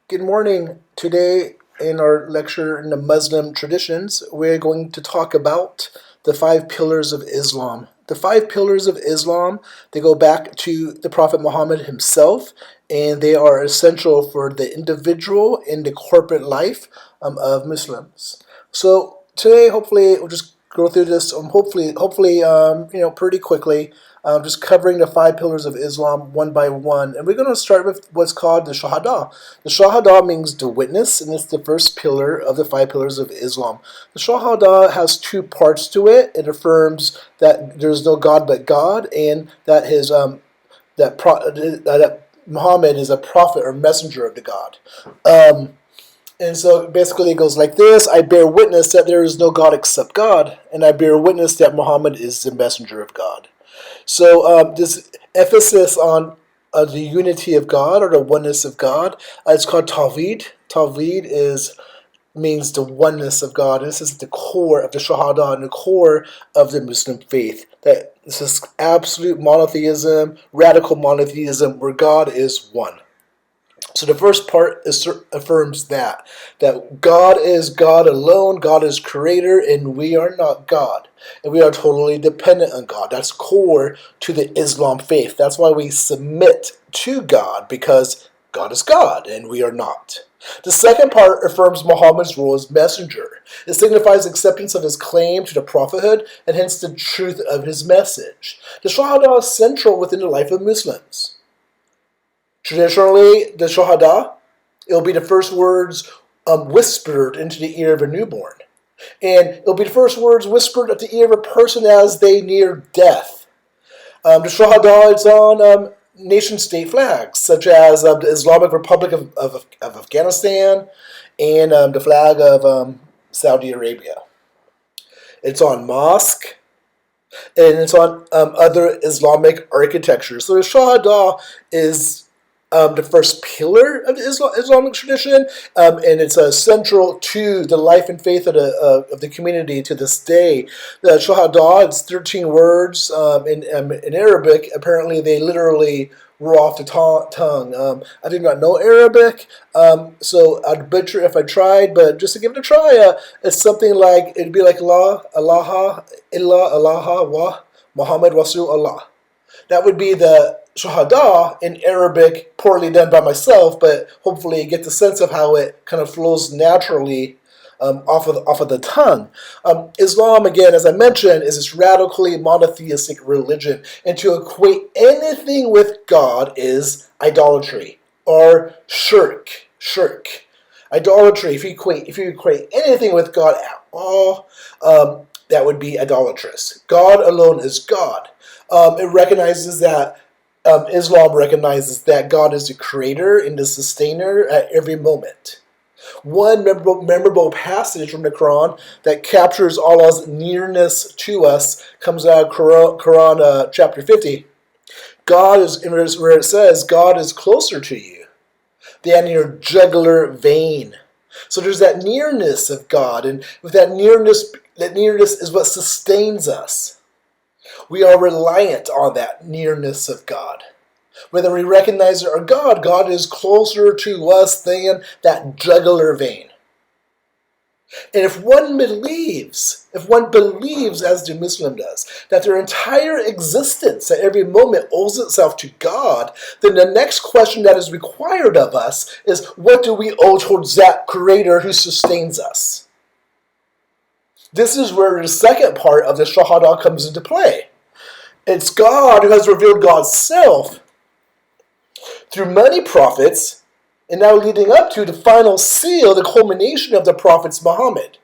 Good morning. Today, in our lecture in the Muslim traditions, we're going to talk about the 5 pillars of Islam. The 5 pillars of Islam, they go back to the Prophet Muhammad himself, and they are essential for the individual and the corporate life of Muslims. So today, hopefully, we'll just go through this. Hopefully, pretty quickly. Just covering the 5 pillars of Islam one by one. And we're going to start with what's called the Shahada. The Shahada means the witness, and it's the first pillar of the 5 pillars of Islam. The Shahada has 2 parts to it. It affirms that there's no God but God, and that that Muhammad is a prophet or messenger of the God. And so basically it goes like this: I bear witness that there is no God except God, and I bear witness that Muhammad is the messenger of God. So this emphasis on the unity of God or the oneness of God, it's called Tawhid. Means the oneness of God. And this is the core of the Shahada and the core of the Muslim faith. That this is absolute monotheism, radical monotheism, where God is one. So the first part affirms that God is God alone, God is creator, and we are not God. And we are totally dependent on God. That's core to the Islam faith. That's why we submit to God, because God is God, and we are not. The second part affirms Muhammad's role as messenger. It signifies acceptance of his claim to the prophethood, and hence the truth of his message. The Shahada is central within the life of Muslims. Traditionally, the Shahada, it'll be the first words whispered into the ear of a newborn. And it'll be the first words whispered at the ear of a person as they near death. The Shahada is on nation-state flags, such as the Islamic Republic of Afghanistan and the flag of Saudi Arabia. It's on mosque, and it's on other Islamic architecture. So the Shahada is the first pillar of the Islamic tradition, and it's central to the life and faith of the community to this day. The Shahada, it's 13 words in Arabic. Apparently, they literally were off the tongue. I did not know Arabic, so I'd butcher if I tried, but just to give it a try, it's something like, it'd be like Allah, Illah, Allah, Wa, Muhammad, Rasul, Allah. That would be the Shahada in Arabic, poorly done by myself, but hopefully you get the sense of how it kind of flows naturally off of the tongue. Islam, again, as I mentioned, is this radically monotheistic religion, and to equate anything with God is idolatry or shirk. Idolatry. If you equate anything with God at all, that would be idolatrous. God alone is God. It recognizes that Islam recognizes that God is the creator and the sustainer at every moment. One memorable passage from the Quran that captures Allah's nearness to us comes out of Quran chapter 50. God is, where it says, God is closer to you than your jugular vein. So there's that nearness of God, and with that nearness is what sustains us. We are reliant on that nearness of God. Whether we recognize it or God is closer to us than that jugular vein. And if one believes, as the Muslim does, that their entire existence at every moment owes itself to God, then the next question that is required of us is, what do we owe towards that creator who sustains us? This is where the second part of the Shahada comes into play. It's God who has revealed God's self through many prophets, and now leading up to the final seal, the culmination of the prophets, Muhammad.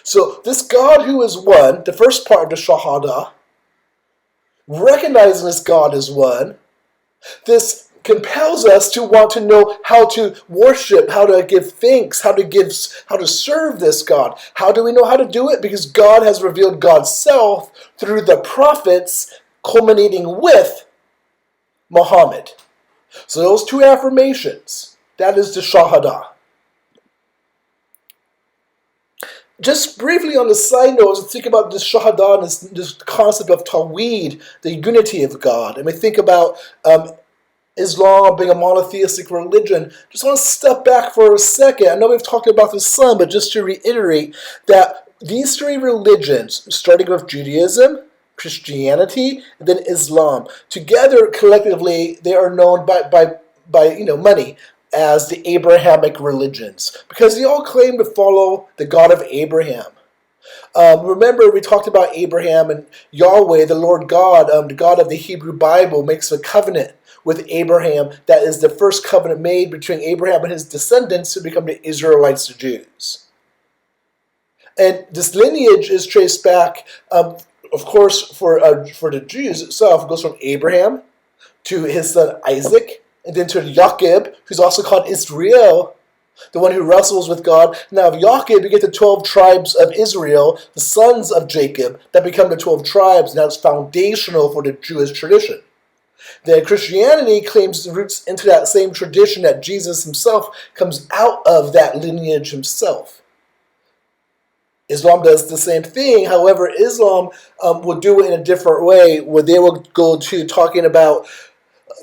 So this God who is one, the first part of the Shahada, recognizing this God as one, this compels us to want to know how to worship, how to give thanks, how to serve this God. How do we know how to do it? Because God has revealed God's self through the prophets, culminating with Muhammad. So those 2 affirmations, that is the Shahada. Just briefly on the side note, as we think about this Shahada and this concept of Tawheed, the unity of God, and we think about Islam being a monotheistic religion, just want to step back for a second. I know we've talked about the sun, but just to reiterate that these three religions, starting with Judaism, Christianity, and then Islam, together collectively they are known by many as the Abrahamic religions because they all claim to follow the God of Abraham. Remember, we talked about Abraham and Yahweh, the Lord God, the God of the Hebrew Bible, makes a covenant with Abraham that is the first covenant made between Abraham and his descendants who become the Israelites, the Jews. And this lineage is traced back, of course, for the Jews itself, it goes from Abraham to his son Isaac, and then to Jacob, who's also called Israel, the one who wrestles with God. Now, of Jacob, you get the 12 tribes of Israel, the sons of Jacob, that become the 12 tribes, and that's foundational for the Jewish tradition. Then Christianity claims roots into that same tradition that Jesus himself comes out of that lineage himself. Islam does the same thing. However, Islam will do it in a different way, where they will go to talking about,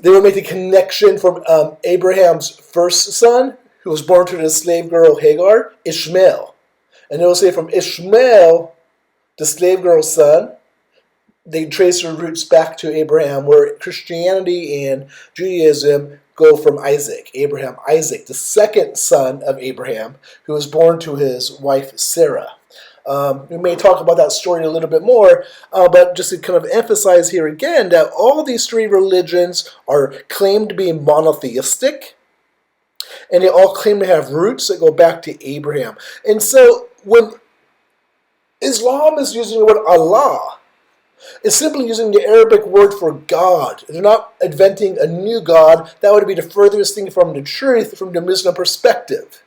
they will make the connection from Abraham's first son, who was born to the slave girl Hagar, Ishmael. And they will say from Ishmael, the slave girl's son, they trace their roots back to Abraham, where Christianity and Judaism go from Isaac, Abraham, Isaac, the second son of Abraham, who was born to his wife Sarah. We may talk about that story a little bit more, but just to kind of emphasize here again that all these three religions are claimed to be monotheistic, and they all claim to have roots that go back to Abraham. And so when Islam is using the word Allah, it's simply using the Arabic word for God. They're not inventing a new God. That would be the furthest thing from the truth from the Muslim perspective.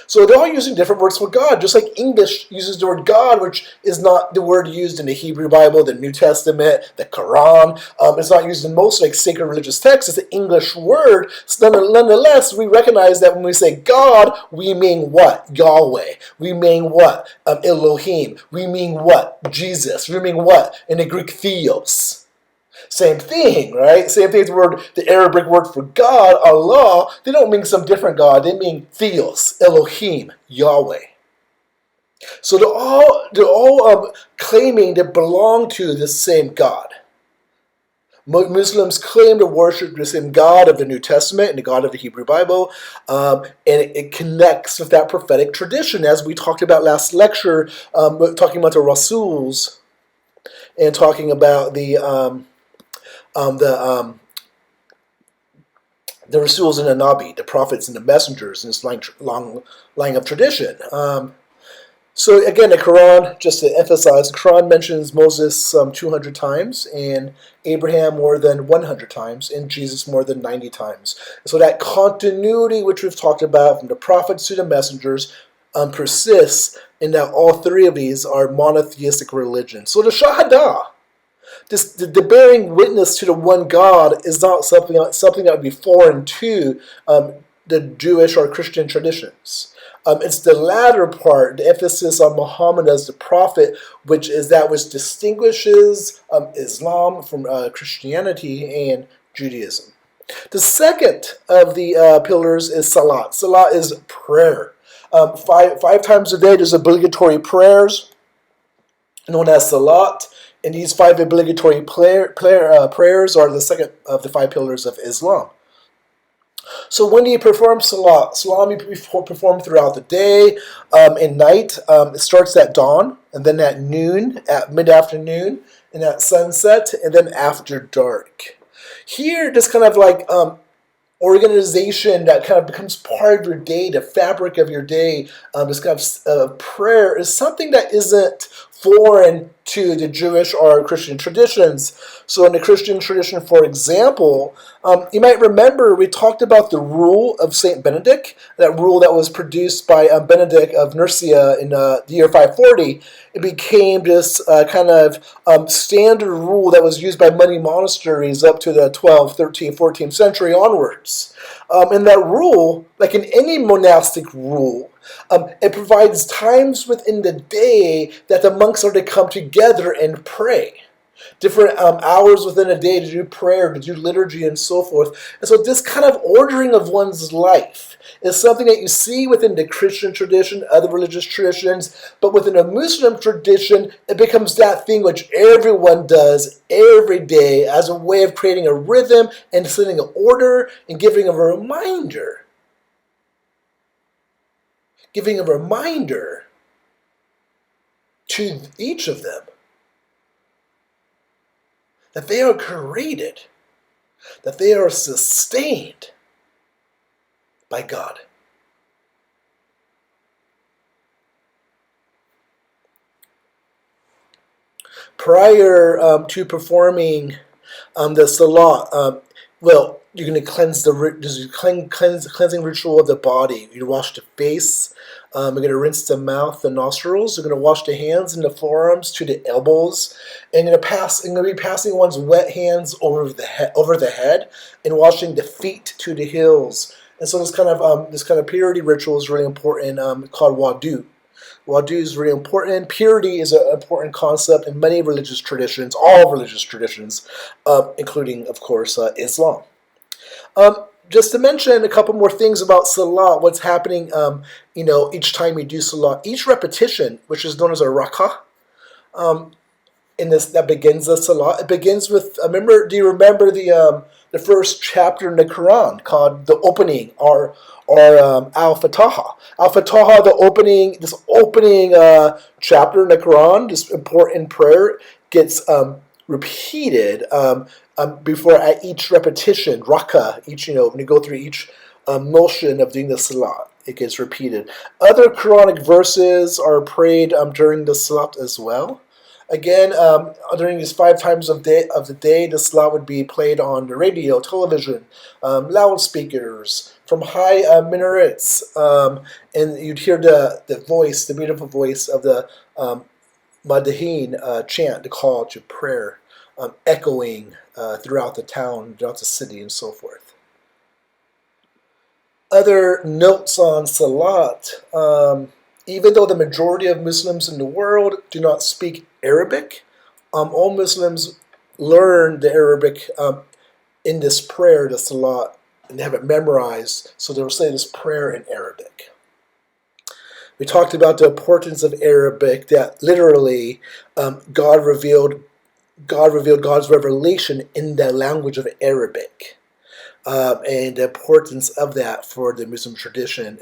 So they're all using different words for God, just like English uses the word God, which is not the word used in the Hebrew Bible, the New Testament, the Quran. It's not used in most like sacred religious texts. It's an English word. So nonetheless, we recognize that when we say God, we mean what? Yahweh. We mean what? Elohim. We mean what? Jesus. We mean what? In the Greek, theos. Same thing, right? Same thing as the Arabic word for God, Allah. They don't mean some different God. They mean theos, Elohim, Yahweh. So they're all claiming to belong to the same God. Muslims claim to worship the same God of the New Testament and the God of the Hebrew Bible, and it connects with that prophetic tradition, as we talked about last lecture, talking about the Rasuls and talking about the Rasuls and the Nabi, the prophets and the messengers, in this long line of tradition. So again, the Quran, just to emphasize, the Quran mentions Moses 200 times, and Abraham more than 100 times, and Jesus more than 90 times. So that continuity, which we've talked about, from the prophets to the messengers, persists in that all three of these are monotheistic religions. So the Shahada, the bearing witness to the one God, is not something that would be foreign to the Jewish or Christian traditions. It's the latter part, the emphasis on Muhammad as the prophet, which distinguishes Islam from Christianity and Judaism. The second of the pillars is Salat. Salat is prayer. Five times a day there's obligatory prayers known as Salat. And these 5 obligatory prayers are the second of the 5 pillars of Islam. So when do you perform Salat? Salat you perform throughout the day and night. It starts at dawn, and then at noon, at mid-afternoon, and at sunset, and then after dark. Here, this kind of like organization that kind of becomes part of your day, the fabric of your day, this kind of prayer is something that isn't foreign to the Jewish or Christian traditions. So in the Christian tradition, for example, you might remember we talked about the rule of Saint Benedict, that rule that was produced by Benedict of Nursia in the year 540. It became this kind of standard rule that was used by many monasteries up to the 12th, 13th, 14th century onwards. And that rule, like in any monastic rule, it provides times within the day that the monks are to come together and pray. different hours within a day to do prayer, to do liturgy, and so forth. And so this kind of ordering of one's life is something that you see within the Christian tradition, other religious traditions, but within a Muslim tradition, it becomes that thing which everyone does every day as a way of creating a rhythm and setting an order and giving a reminder. Giving a reminder to each of them that they are created, that they are sustained by God. Prior to performing the Salat, you're going to cleanse cleansing ritual of the body. You wash the face. You're going to rinse the mouth, the nostrils. You're going to wash the hands and the forearms to the elbows. And you're going to be passing one's wet hands over the head, and washing the feet to the heels. And so this kind of purity ritual is really important, called wudu. Wudu is really important. Purity is an important concept in many religious traditions, all religious traditions, including, of course, Islam. Just to mention a couple more things about Salat, what's happening, each time you do Salat. Each repetition, which is known as a rak'ah, that begins the Salat. It begins with, do you remember the first chapter in the Quran called the opening, or Al-Fatiha? Al-Fatiha, this opening chapter in the Quran, this important prayer, gets repeated before at each repetition, rak'ah, when you go through each motion of doing the Salat, it gets repeated. Other Quranic verses are prayed during the Salat as well. Again, during these 5 times of the day, the Salat would be played on the radio, television, loudspeakers, from high minarets, and you'd hear the beautiful voice of the Madahin chant, the call to prayer, echoing throughout the town, throughout the city, and so forth. Other notes on Salat, even though the majority of Muslims in the world do not speak Arabic, all Muslims learn the Arabic in this prayer, the Salat, and they have it memorized, so they'll say this prayer in Arabic. We talked about the importance of Arabic, that literally God revealed God's revelation in the language of Arabic, and the importance of that for the Muslim tradition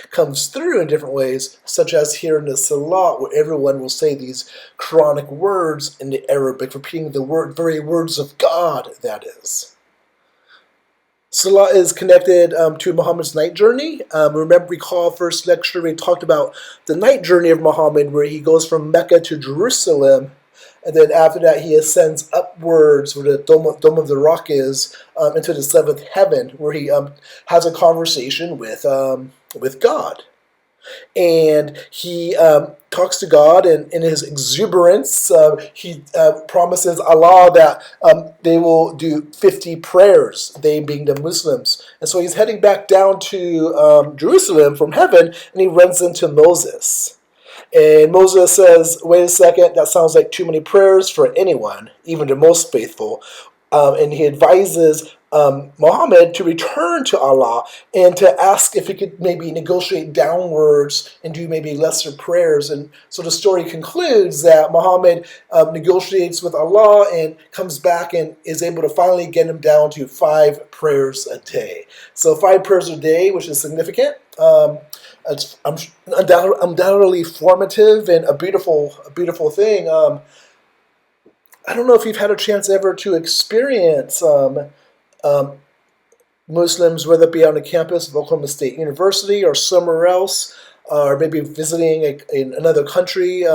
comes through in different ways, such as here in the Salat, where everyone will say these Quranic words in the Arabic, repeating the very words of God, that is. Salat is connected to Muhammad's night journey. Recall first lecture we talked about the night journey of Muhammad, where he goes from Mecca to Jerusalem, and then after that he ascends upwards, where the Dome of the Rock is, into the 7th heaven, where he has a conversation with God. And he talks to God, and in his exuberance, he promises Allah that they will do 50 prayers, they being the Muslims. And so he's heading back down to Jerusalem from heaven, and he runs into Moses. And Moses says, wait a second, that sounds like too many prayers for anyone, even the most faithful. And he advises Muhammad to return to Allah and to ask if he could maybe negotiate downwards and do maybe lesser prayers. And so the story concludes that Muhammad negotiates with Allah and comes back and is able to finally get him down to 5 prayers a day. So 5 prayers a day, which is significant. It's undoubtedly formative and a beautiful thing. I don't know if you've had a chance ever to experience Muslims, whether it be on the campus of Oklahoma State University or somewhere else, or maybe visiting in another country,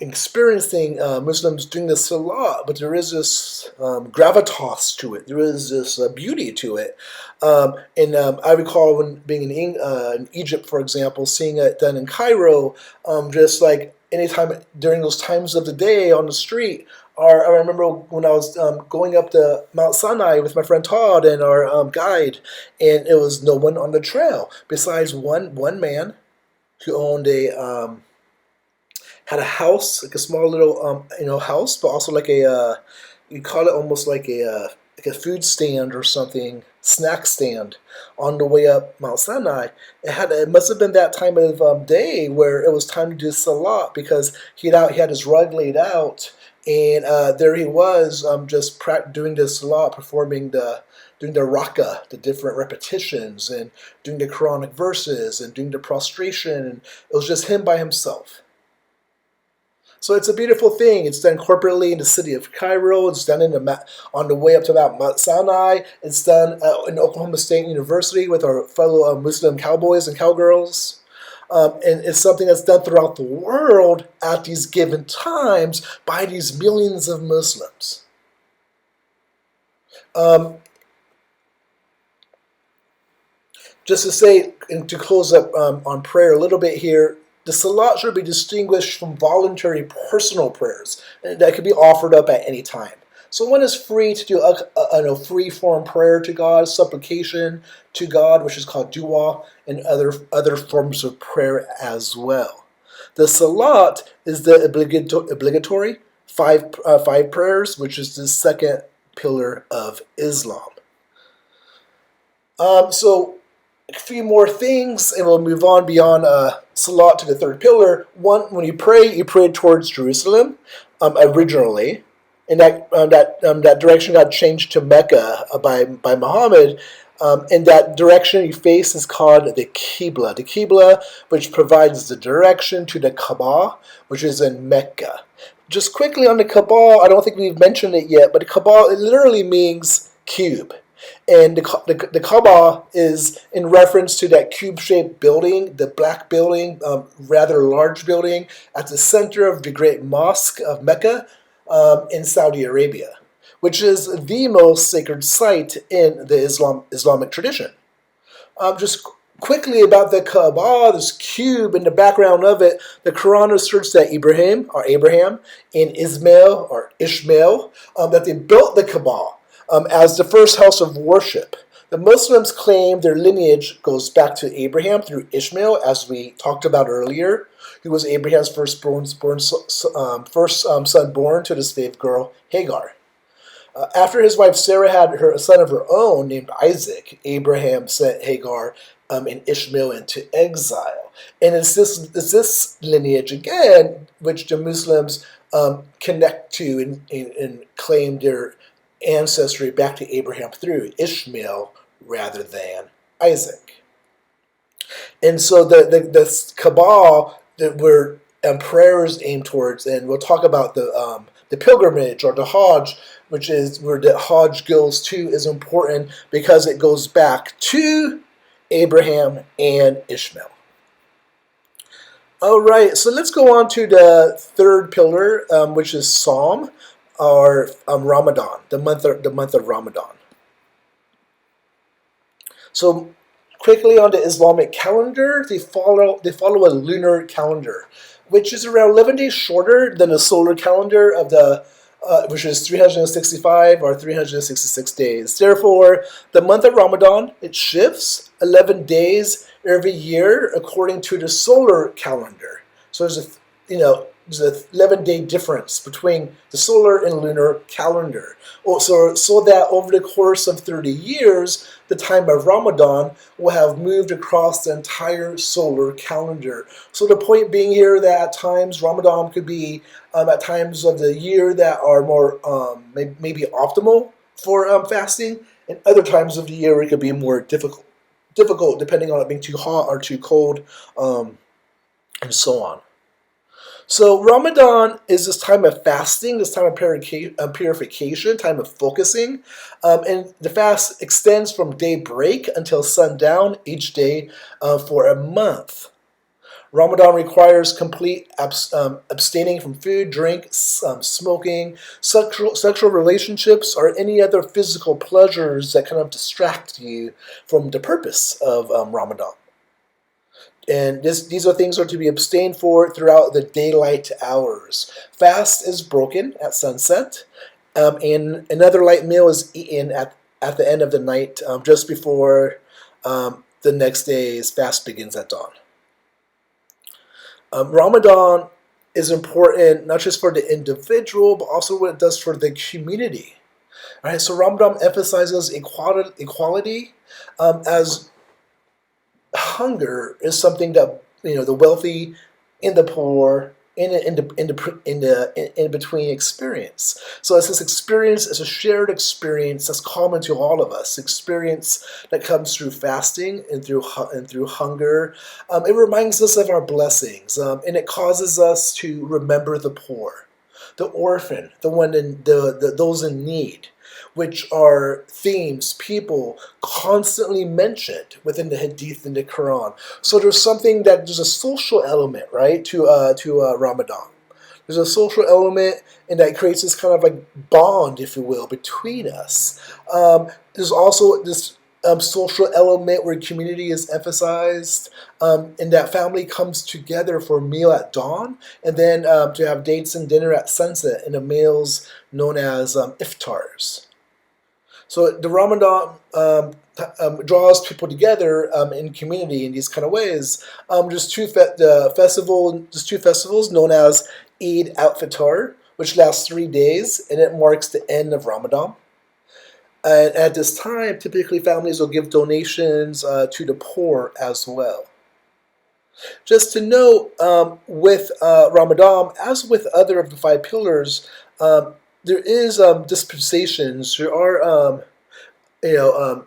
experiencing Muslims doing this Salat, but there is this gravitas to it. There is this beauty to it. And I recall when being in Egypt, for example, seeing it done in Cairo, just like anytime during those times of the day on the street. Or I remember when I was going up the Mount Sinai with my friend Todd and our guide, and it was no one on the trail besides one man who owned a had a house, like a small little house, but also like a you call it almost like a food stand or something, snack stand on the way up Mount Sinai. It must have been that time of day where it was time to do Salat because he had his rug laid out, and there he was just doing the Salat, performing the doing the raka, the different repetitions, and doing the Quranic verses, and doing the prostration, and it was just him by himself. So it's a beautiful thing. It's done corporately in the city of Cairo. It's done on the way up to Mount Sinai. It's done in Oklahoma State University with our fellow Muslim cowboys and cowgirls. And it's something that's done throughout the world at these given times by these millions of Muslims. Just to say, and to close up on prayer a little bit here, the Salat should be distinguished from voluntary personal prayers that could be offered up at any time. So one is free to do a free-form prayer to God, supplication to God, which is called dua, and other forms of prayer as well. The Salat is the obligatory five prayers, which is the second pillar of Islam. So a few more things, and we'll move on beyond Salat to the third pillar. One, when you pray towards Jerusalem originally, and that direction got changed to Mecca by Muhammad. And that direction you face is called the Qibla. The Qibla, which provides the direction to the Kaaba, which is in Mecca. Just quickly on the Kaaba, I don't think we've mentioned it yet, but the Kaaba, it literally means cube. And the Kaaba is in reference to that cube-shaped building, the black building, rather large building, at the center of the great mosque of Mecca in Saudi Arabia, which is the most sacred site in the Islamic tradition. Just quickly about the Kaaba, this cube in the background of it, the Quran asserts that Abraham, and Ishmael, that they built the Kaaba as the first house of worship. The Muslims claim their lineage goes back to Abraham through Ishmael, as we talked about earlier, who was Abraham's first son born to the slave girl Hagar. After his wife Sarah had a son of her own named Isaac, Abraham sent Hagar and Ishmael into exile. And it's this lineage again which the Muslims connect to and claim their ancestry back to Abraham through Ishmael rather than Isaac. And so the Kaaba that we're prayers aimed towards, and we'll talk about the pilgrimage or the Hajj, which is where the Hajj goes to, is important because it goes back to Abraham and Ishmael. All right, so let's go on to the third pillar, which is Sawm, or Ramadan, the month of Ramadan. So quickly on the Islamic calendar, they follow a lunar calendar, which is around 11 days shorter than the solar calendar of which is 365 or 366 days. Therefore, the month of Ramadan, it shifts 11 days every year according to the solar calendar. So there's an 11-day difference between the solar and lunar calendar. So that over the course of 30 years, the time of Ramadan will have moved across the entire solar calendar. So the point being here that at times Ramadan could be at times of the year that are more maybe optimal for fasting, and other times of the year it could be more difficult depending on it being too hot or too cold, and so on. So Ramadan is this time of fasting, this time of purification, time of focusing, and the fast extends from daybreak until sundown each day for a month. Ramadan requires complete abstaining from food, drink, smoking, sexual relationships, or any other physical pleasures that kind of distract you from the purpose of Ramadan. And these are things to be abstained for throughout the daylight hours. Fast is broken at sunset, and another light meal is eaten at the end of the night, just before the next day's fast begins at dawn. Ramadan is important not just for the individual, but also what it does for the community. All right, so Ramadan emphasizes equality, as hunger is something that the wealthy and the poor in between experience. So it's this experience, it's a shared experience that's common to all of us. Experience that comes through fasting and through hunger. It reminds us of our blessings, and it causes us to remember the poor, the orphan, the one in those in need, which are themes, people constantly mentioned within the Hadith and the Quran. So there's a social element, right, to Ramadan. There's a social element, and that creates this kind of like bond, if you will, between us. There's also this social element where community is emphasized, and that family comes together for a meal at dawn, and then to have dates and dinner at sunset, and the meals known as iftars. So the Ramadan draws people together in community in these kind of ways. There's two festivals known as Eid al-Fitr, which lasts 3 days, and it marks the end of Ramadan. And at this time, typically families will give donations to the poor as well. Just to note, with Ramadan, as with other of the five pillars, there is dispensations. There are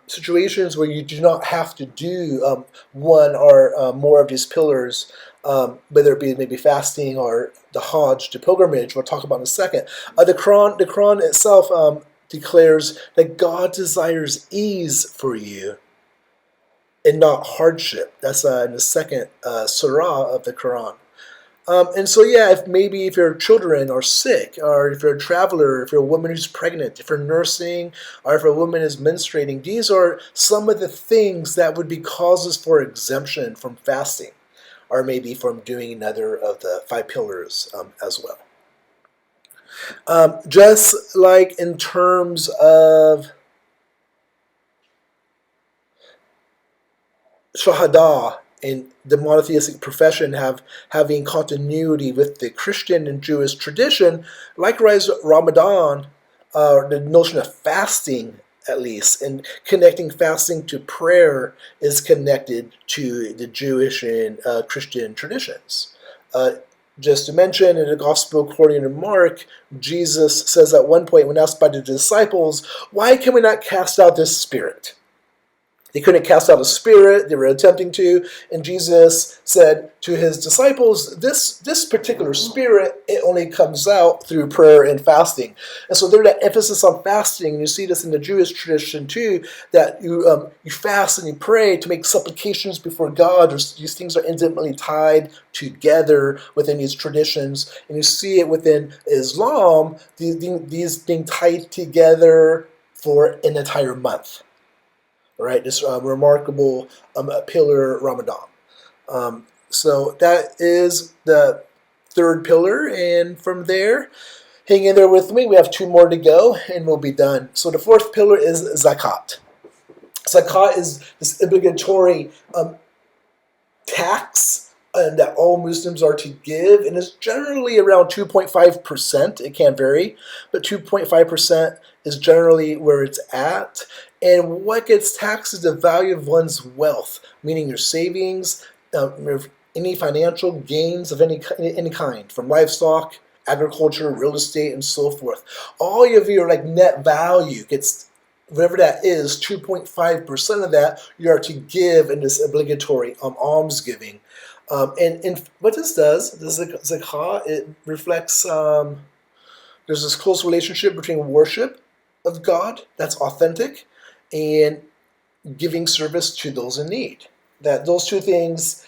situations where you do not have to do one or more of these pillars, whether it be maybe fasting or the Hajj, the pilgrimage. We'll talk about in a second. The Quran itself declares that God desires ease for you and not hardship. That's in the second surah of the Quran. And so, yeah, if your children are sick, or if you're a traveler, if you're a woman who's pregnant, if you're nursing, or if a woman is menstruating, these are some of the things that would be causes for exemption from fasting, or maybe from doing another of the five pillars as well. Just like in terms of Shahada and the monotheistic profession having continuity with the Christian and Jewish tradition, likewise Ramadan, the notion of fasting at least, and connecting fasting to prayer is connected to the Jewish and Christian traditions. Just to mention, in the Gospel according to Mark, Jesus says at one point when asked by the disciples, "Why can we not cast out this spirit?" They couldn't cast out a spirit, they were attempting to, and Jesus said to his disciples, this particular spirit, it only comes out through prayer and fasting. And so there's that emphasis on fasting, and you see this in the Jewish tradition too, that you fast and you pray to make supplications before God. These things are intimately tied together within these traditions, and you see it within Islam, these being tied together for an entire month. Right, this remarkable pillar, Ramadan. So that is the third pillar, and from there, hang in there with me. We have two more to go, and we'll be done. So the fourth pillar is Zakat. Zakat is this obligatory tax that all Muslims are to give, and it's generally around 2.5%. It can vary, but 2.5% is generally where it's at. And what gets taxed is the value of one's wealth, meaning your savings, any financial gains of any kind, from livestock, agriculture, real estate, and so forth. All of your net value gets, whatever that is, 2.5% of that you are to give in this obligatory almsgiving. And what this does, the zakah, it reflects, there's this close relationship between worship of God that's authentic and giving service to those in need. That those two things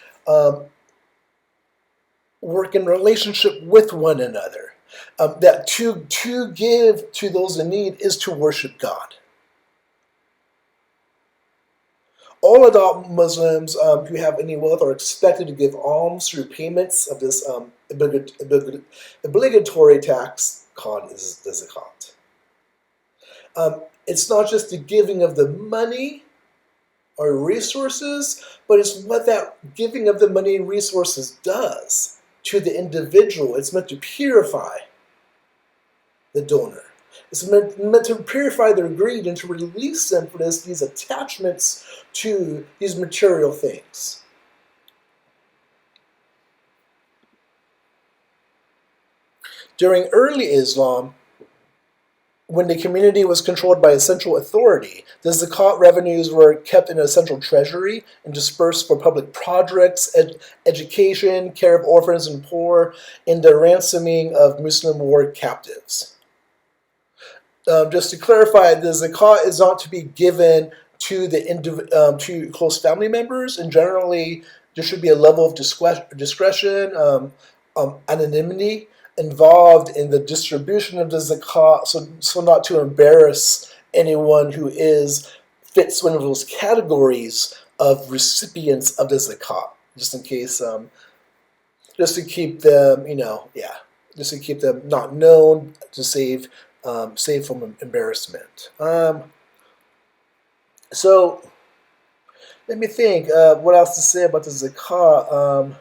work in relationship with one another. That to give to those in need is to worship God. All adult Muslims who have any wealth are expected to give alms through payments of this obligatory tax called the zakat. It's not just the giving of the money or resources, but it's what that giving of the money and resources does to the individual. It's meant to purify the donor. It's meant to purify their greed and to release them from these attachments to these material things. During early Islam, when the community was controlled by a central authority, the zakat revenues were kept in a central treasury and dispersed for public projects, education, care of orphans and poor, and the ransoming of Muslim war captives. Just to clarify, the zakat is not to be given to to close family members, and generally there should be a level of discretion, anonymity involved in the distribution of the zakat, so not to embarrass anyone who fits one of those categories of recipients of the zakat, just in case, just to keep them, just to keep them not known, to save from embarrassment. So let me think. What else to say about the zakat?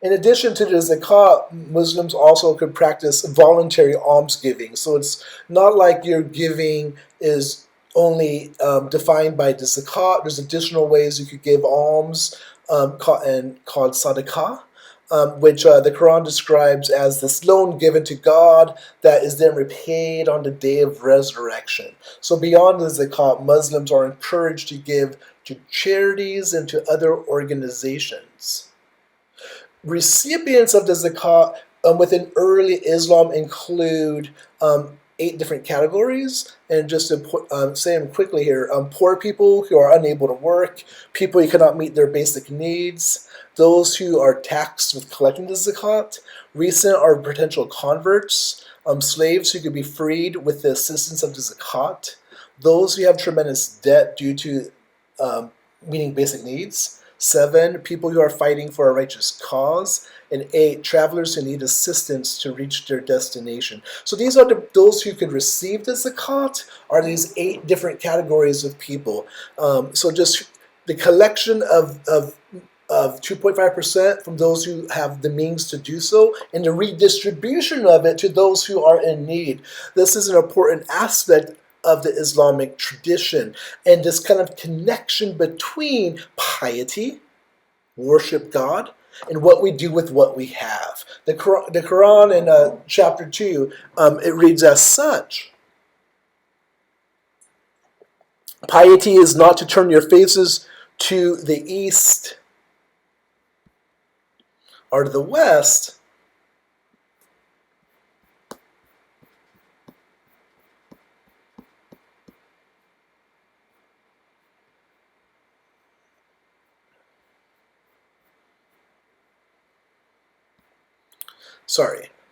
In addition to the zakat, Muslims also could practice voluntary almsgiving. So it's not like your giving is only defined by the zakat. There's additional ways you could give alms, called sadaqah, which the Quran describes as this loan given to God that is then repaid on the day of resurrection. So beyond the zakat, Muslims are encouraged to give to charities and to other organizations. Recipients of the zakat within early Islam include 8 different categories, and just to say them quickly here: poor people who are unable to work, people who cannot meet their basic needs, those who are taxed with collecting the zakat, recent or potential converts, slaves who could be freed with the assistance of the zakat, those who have tremendous debt due to meeting basic needs, 7, people who are fighting for a righteous cause, and 8, travelers who need assistance to reach their destination. So these are those who could receive the zakat, are these 8 different categories of people. So just the collection of 2.5% from those who have the means to do so, and the redistribution of it to those who are in need. This is an important aspect of the Islamic tradition, and this kind of connection between piety, worship God, and what we do with what we have. The Quran in chapter 2, it reads as such: piety is not to turn your faces to the east or to the west,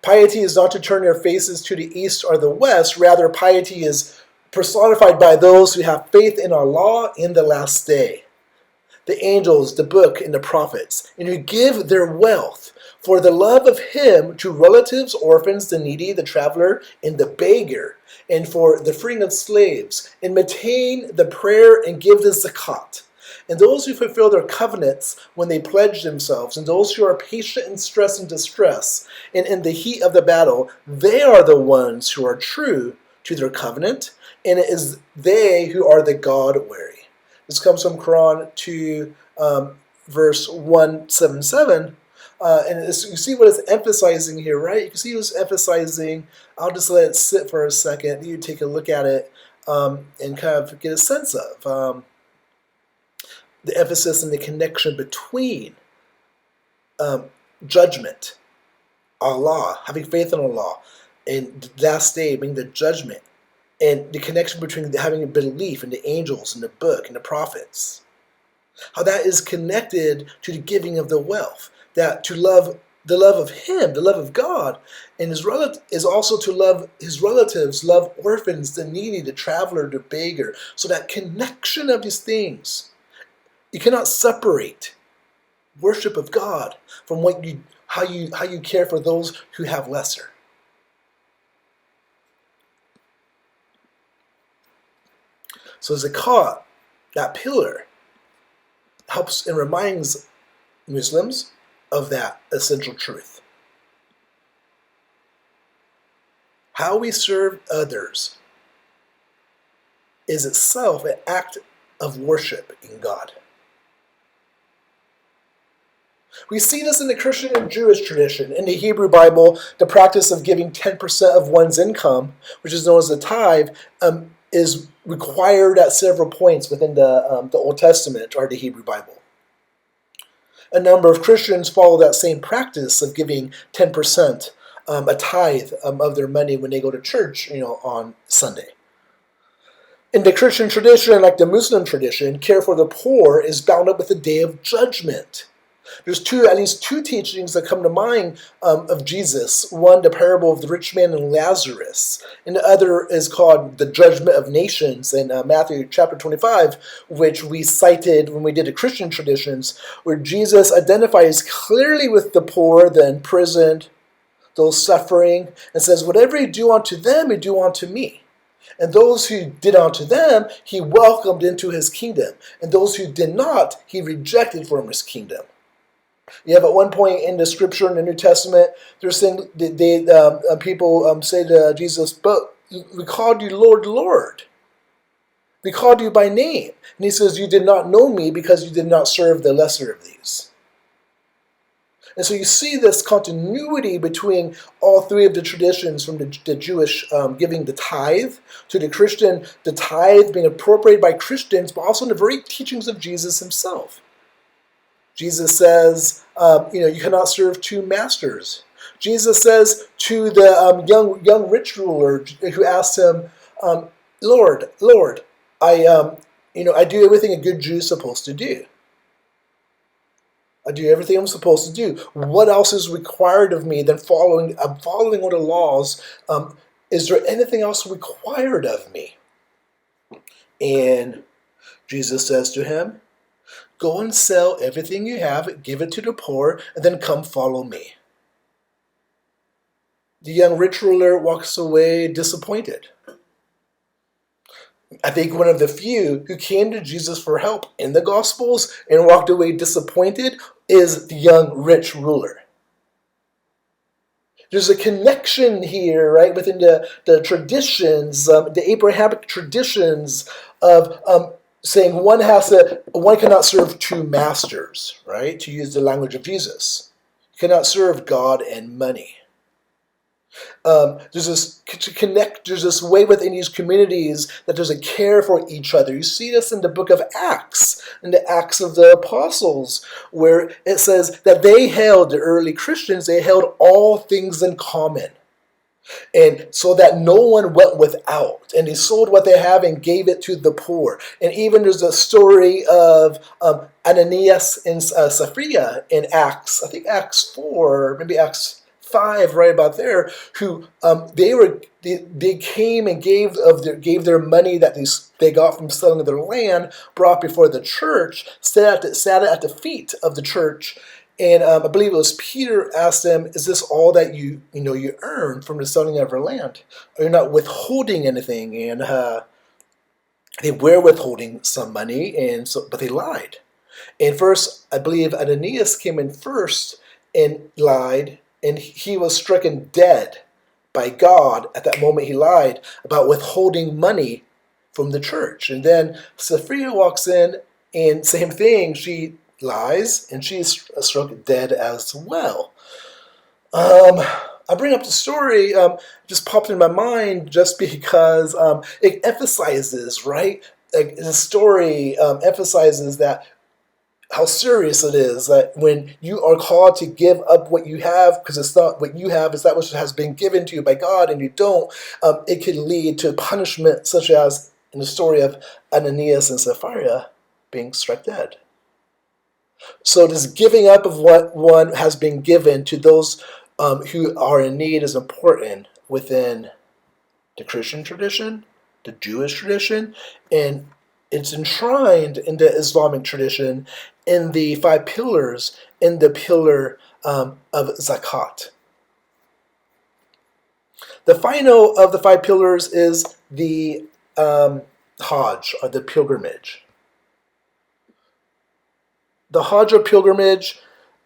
piety is not to turn your faces to the east or the west. Rather, piety is personified by those who have faith in Allah in the last day, the angels, the book, and the prophets, and who give their wealth for the love of Him to relatives, orphans, the needy, the traveler, and the beggar, and for the freeing of slaves, and maintain the prayer and give the zakat. And those who fulfill their covenants when they pledge themselves, and those who are patient in stress and distress, and in the heat of the battle, they are the ones who are true to their covenant, and it is they who are the God-wary. This comes from Quran 2, verse 177. And you see what it's emphasizing here, right? You can see what's emphasizing. I'll just let it sit for a second. You take a look at it and kind of get a sense of the emphasis and the connection between judgment, Allah, having faith in Allah, and the last day being the judgment, and the connection between having a belief in the angels and the book and the prophets. How that is connected to the giving of the wealth, that to love the love of Him, the love of God, and His is also to love His relatives, love orphans, the needy, the traveler, the beggar. So that connection of these things, you cannot separate worship of God from how you care for those who have lesser. So zakat, that pillar, helps and reminds Muslims of that essential truth. How we serve others is itself an act of worship in God. We see this in the Christian and Jewish tradition. In the Hebrew Bible, the practice of giving 10% of one's income, which is known as the tithe, is required at several points within the Old Testament or the Hebrew Bible. A number of Christians follow that same practice of giving 10%, a tithe of their money when they go to church, on Sunday. In the Christian tradition, like the Muslim tradition, care for the poor is bound up with the Day of Judgment. There's at least two teachings that come to mind of Jesus. One, the parable of the rich man and Lazarus, and the other is called the Judgment of Nations in Matthew chapter 25, which we cited when we did the Christian traditions, where Jesus identifies clearly with the poor, the imprisoned, those suffering, and says, whatever you do unto them, you do unto me. And those who did unto them, he welcomed into his kingdom. And those who did not, he rejected from his kingdom. You have at one point in the scripture in the New Testament, they're saying people say to Jesus, but we called you Lord, Lord. We called you by name. And he says, you did not know me because you did not serve the lesser of these. And so you see this continuity between all three of the traditions, from the Jewish giving the tithe, to the Christian, the tithe being appropriated by Christians, but also in the very teachings of Jesus himself. Jesus says, you cannot serve two masters. Jesus says to the young rich ruler who asked him, Lord, I do everything a good Jew is supposed to do. I do everything I'm supposed to do. What else is required of me than following all the laws? Is there anything else required of me? And Jesus says to him, go and sell everything you have, give it to the poor, and then come follow me. The young rich ruler walks away disappointed. I think one of the few who came to Jesus for help in the Gospels and walked away disappointed is the young rich ruler. There's a connection here, right, within the traditions, the Abrahamic traditions of saying one cannot serve two masters, right? To use the language of Jesus, you cannot serve God and money. There's this way within these communities that there's a care for each other. You see this in the book of Acts, in the Acts of the Apostles, where it says that the early Christians, they held all things in common. And so that no one went without. And they sold what they have and gave it to the poor. And even there's a story of Ananias and Sapphira in Acts, I think Acts 4, maybe Acts 5, right about there, who they came and gave their money that they got from selling their land, brought before the church, sat at the feet of the church. And I believe it was Peter asked them, is this all that you earned from the selling of your land? Are you not withholding anything? And they were withholding some money, but they lied. And first, I believe Ananias came in first and lied, and he was stricken dead by God at that moment he lied about withholding money from the church. And then Sapphira walks in, and same thing, she lies, and she's struck dead as well. I bring up the story, just popped in my mind just because it emphasizes, right? The story emphasizes that how serious it is that when you are called to give up what you have, because it's not what you have, it's that which has been given to you by God, and you don't, it can lead to punishment, such as in the story of Ananias and Sapphira being struck dead. So this giving up of what one has been given to those who are in need is important within the Christian tradition, the Jewish tradition, and it's enshrined in the Islamic tradition in the 5 pillars, in the pillar of Zakat. The final of the 5 pillars is the Hajj, or the pilgrimage. The Hajj or pilgrimage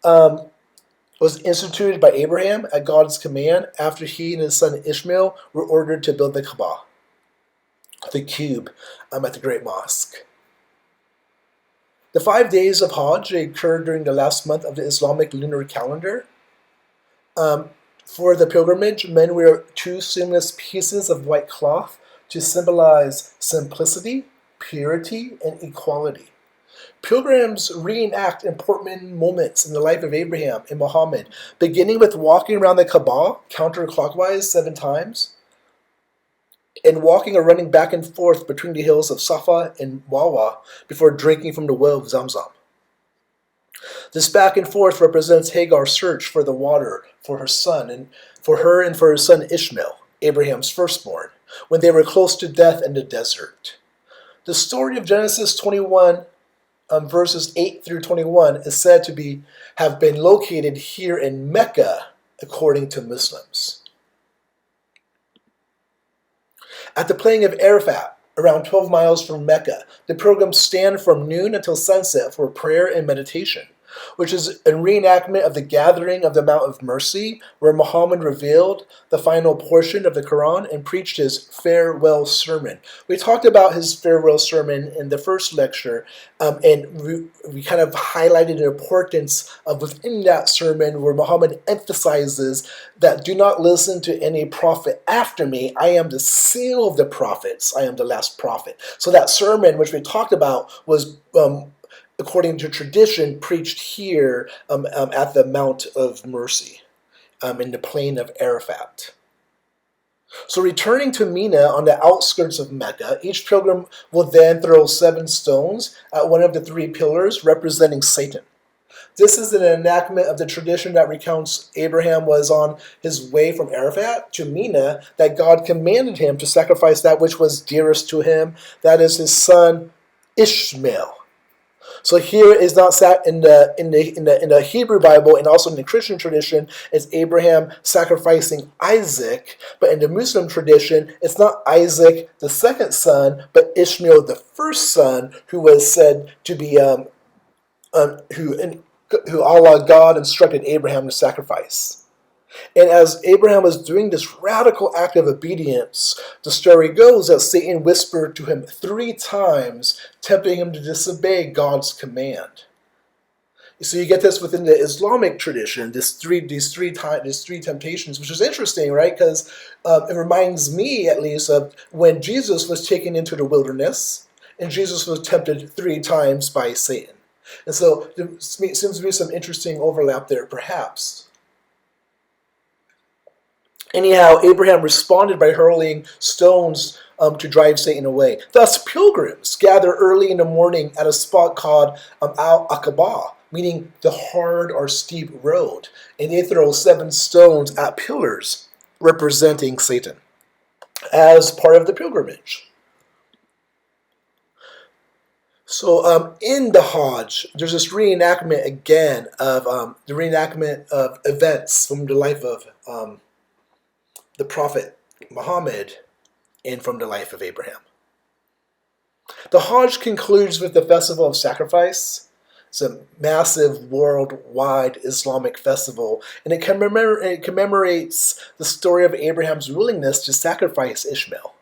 was instituted by Abraham at God's command after he and his son Ishmael were ordered to build the Kaaba, the cube, at the Great Mosque. The 5 days of Hajj occurred during the last month of the Islamic lunar calendar. For the pilgrimage, men wear 2 seamless pieces of white cloth to symbolize simplicity, purity, and equality. Pilgrims reenact important moments in the life of Abraham and Muhammad, beginning with walking around the Kaaba counterclockwise 7 times, and walking or running back and forth between the hills of Safa and Marwa before drinking from the well of Zamzam. This back and forth represents Hagar's search for the water for her son and for her son Ishmael, Abraham's firstborn, when they were close to death in the desert. The story of Genesis 21, verses 8 through 21, is said to have been located here in Mecca, according to Muslims. At the plain of Arafat, around 12 miles from Mecca, the pilgrims stand from noon until sunset for prayer and meditation, which is a reenactment of the gathering of the Mount of Mercy, where Muhammad revealed the final portion of the Quran and preached his farewell sermon. We talked about his farewell sermon in the first lecture, and we kind of highlighted the importance of within that sermon where Muhammad emphasizes that do not listen to any prophet after me. I am the seal of the prophets. I am the last prophet. So that sermon, which we talked about, was according to tradition, preached here at the Mount of Mercy, in the plain of Arafat. So returning to Mina on the outskirts of Mecca, each pilgrim will then throw 7 stones at one of the 3 pillars representing Satan. This is an enactment of the tradition that recounts Abraham was on his way from Arafat to Mina, that God commanded him to sacrifice that which was dearest to him, that is his son Ishmael. So here is not sat in the Hebrew Bible and also in the Christian tradition is Abraham sacrificing Isaac, but in the Muslim tradition it's not Isaac the second son, but Ishmael the first son, who was said to be who Allah God instructed Abraham to sacrifice. And as Abraham was doing this radical act of obedience, the story goes that Satan whispered to him 3 times, tempting him to disobey God's command. So you get this within the Islamic tradition, these three temptations, which is interesting, right? Because it reminds me, at least, of when Jesus was taken into the wilderness, and Jesus was tempted 3 times by Satan. And so there seems to be some interesting overlap there, perhaps. Anyhow, Abraham responded by hurling stones to drive Satan away. Thus, pilgrims gather early in the morning at a spot called Al-Aqaba, meaning the hard or steep road, and they throw 7 stones at pillars representing Satan as part of the pilgrimage. So in the Hajj, there's this reenactment again of the reenactment of events from the life of the Prophet Muhammad and from the life of Abraham. The Hajj concludes with the Festival of Sacrifice. It's a massive worldwide Islamic festival, and it commemorates the story of Abraham's willingness to sacrifice Ishmael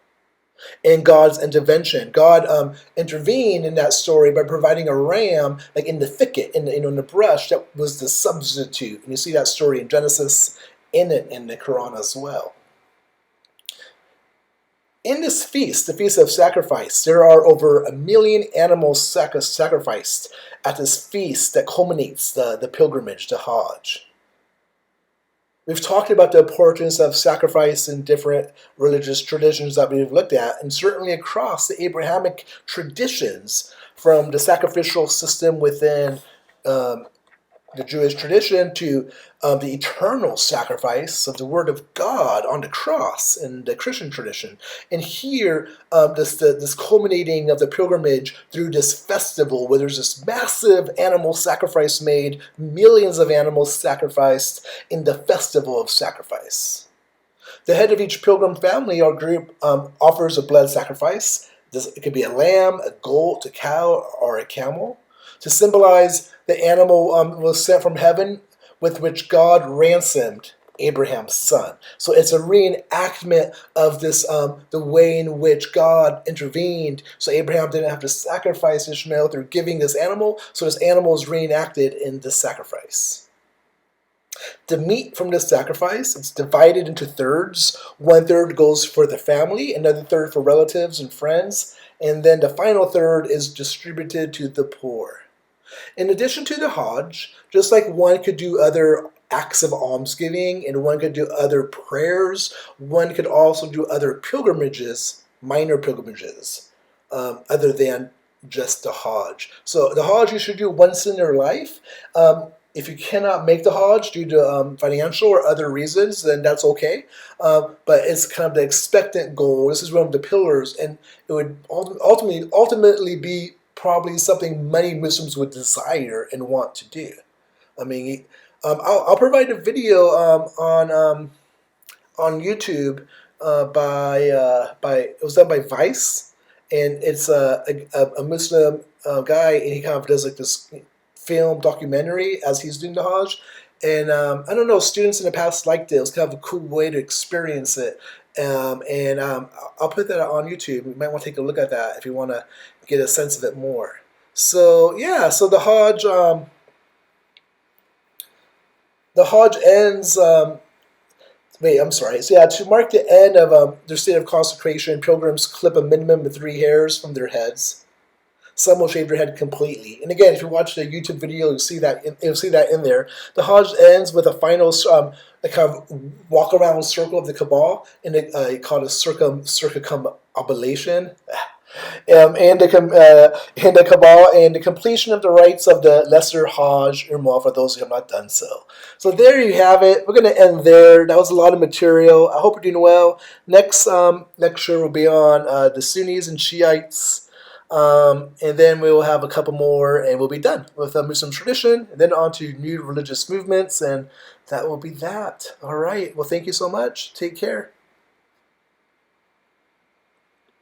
and God's intervention. God intervened in that story by providing a ram, like in the thicket, in the brush, that was the substitute. And you see that story in Genesis, in the Quran as well. In this feast, the Feast of Sacrifice, there are over 1 million animals sacrificed at this feast that culminates the pilgrimage, the Hajj. We've talked about the importance of sacrifice in different religious traditions that we've looked at, and certainly across the Abrahamic traditions, from the sacrificial system within the Jewish tradition to the eternal sacrifice of the Word of God on the cross in the Christian tradition. And here, this culminating of the pilgrimage through this festival where there's this massive animal sacrifice made, millions of animals sacrificed in the festival of sacrifice. The head of each pilgrim family or group offers a blood sacrifice. It could be a lamb, a goat, a cow, or a camel. To symbolize the animal was sent from heaven with which God ransomed Abraham's son. So it's a reenactment of this, the way in which God intervened, so Abraham didn't have to sacrifice Ishmael through giving this animal. So this animal is reenacted in this sacrifice. The meat from this sacrifice, it's divided into thirds. 1/3 goes for the family, another third for relatives and friends, and then the final third is distributed to the poor. In addition to the Hajj, just like one could do other acts of almsgiving and one could do other prayers, one could also do other pilgrimages, minor pilgrimages, other than just the Hajj. So the Hajj you should do once in your life. If you cannot make the Hajj due to financial or other reasons, then that's okay. But it's kind of the expectant goal. This is one of the pillars, and it would ultimately be probably something many Muslims would desire and want to do. I mean, I'll provide a video on YouTube by it was done by Vice, and it's a Muslim guy, and he kind of does like this film documentary as he's doing the Hajj. And I don't know, students in the past liked it. It was kind of a cool way to experience it. I'll put that on YouTube. You might want to take a look at that if you want to get a sense of it more. So yeah, so the Hajj ends. Wait, I'm sorry. So yeah, to mark the end of their state of consecration, pilgrims clip a minimum of 3 hairs from their heads. Some will shave their head completely. And again, if you watch the YouTube video, you'll see that in there. The Hajj ends with a final a kind of walk around circle of the Kaaba, and called a circumambulation. And the Kaaba, and the completion of the rites of the lesser Hajj Umrah for those who have not done so. So there you have it. We're going to end there. That was a lot of material. I hope you're doing well. Next lecture will be on the Sunnis and Shiites. And then we will have a couple more, and we'll be done with Muslim tradition, and then on to new religious movements, and that will be that. All right. Well, thank you so much. Take care.